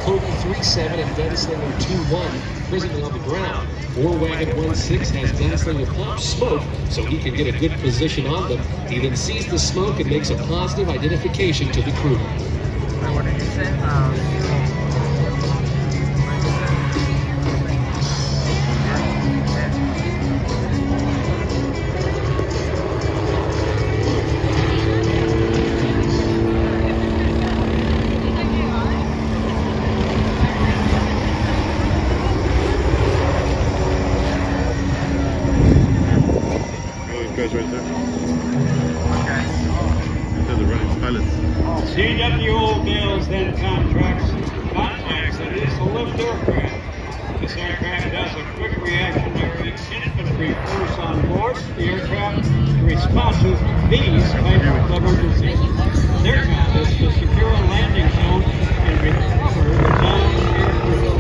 Kobe 3-7 and Gunslinger 2-1 presently on the ground. War Wagon 1-6 has Gunslinger pop smoke so he can get a good position on them. He then sees the smoke and makes a positive identification to the crew. What did you say? Guys right there. Okay. They're the running pilots. CWO Bales then contacts that it is a lift aircraft. This aircraft has a quick reactionary infantry force on board the aircraft to respond to these type of emergencies. Their job is to secure a landing zone and recover the downed aircraft.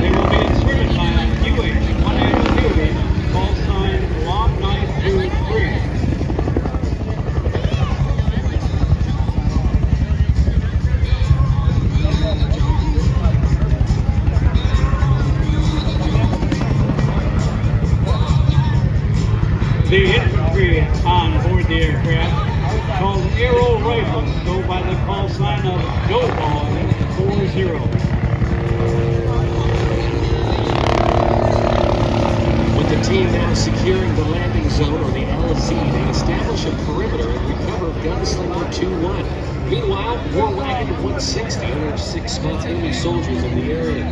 They will be inserted by a UH-180 Beauty, call sign Long Knife 23. The infantry on board the aircraft, called Aero Rifles, go by the call sign of Go Ball 40. With the team now securing the landing zone, or the LZ, they establish a perimeter and recover Gunslinger 2-1. Meanwhile, War Wagon 160 under 6 months enemy soldiers in the area.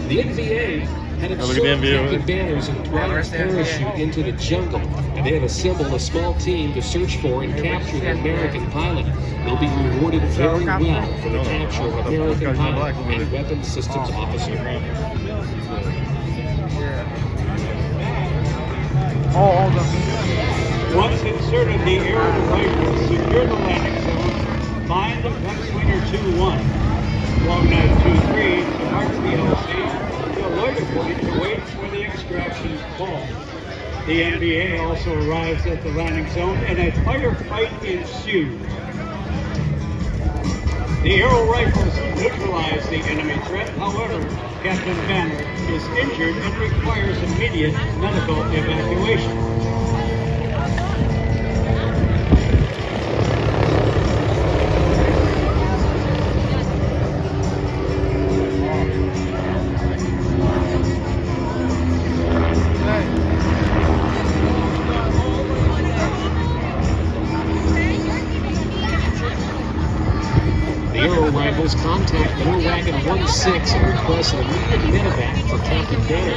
The NVA had absorbed Captain Banners and Dwyer's parachute into the jungle, and they have assembled a small team to search for and capture the American pilot. They'll be rewarded very well for the capture of American pilot and weapons systems officer. Once inserted, the aero rifles secure the landing zone, find the Gunslinger 2-1. Long Knife 23 departs the LC to a loiter point to wait for the extraction call. The NVA also arrives at the landing zone and a firefight ensues. The aero rifles neutralize the enemy threat. However, Captain Banner is injured and requires immediate medical evacuation. Rifles contact War Wagon 16 and request an immediate medevac for Captain Banner.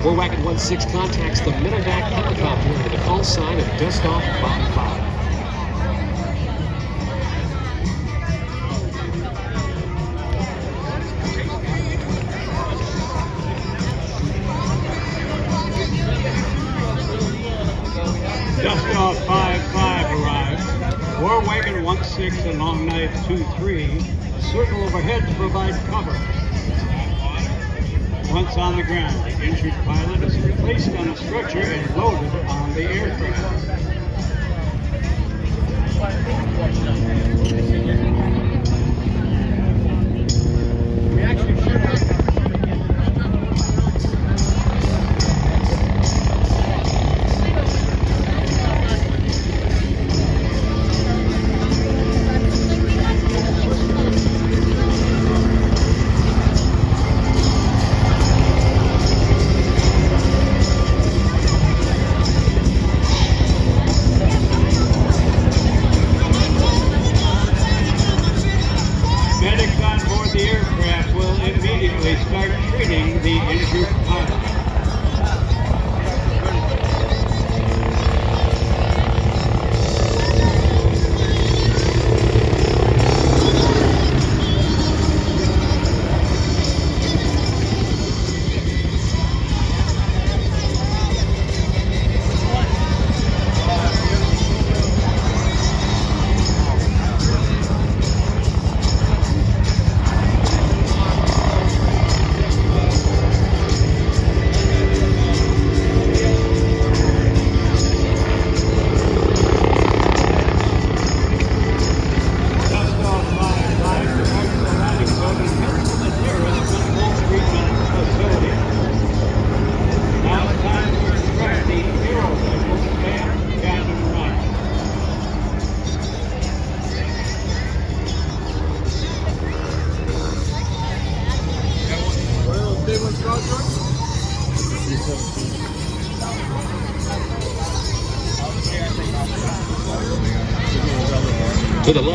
War Wagon 16 contacts the medevac helicopter under the call sign of Dustoff 55. Dustoff 55 arrives. War Wagon 16 and Long Knife 23 circle overhead to provide cover. Once on the ground, the injured pilot is placed on a stretcher and loaded on the aircraft. Medics on board the aircraft will immediately start treating the injured pilot.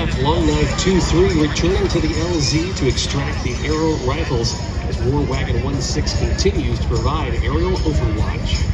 left, long knife 2-3 returning to the LZ to extract the arrow rifles as War Wagon 1-6 continues to provide aerial overwatch.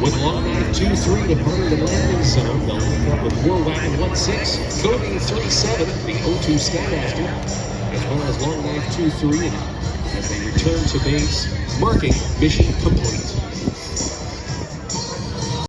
With long knife 2-3 departing the landing zone, they'll link up with War Wagon 1-6, Cody 3-7, the O2 Skymaster, as well as long knife 2-3 as they return to base, marking mission complete.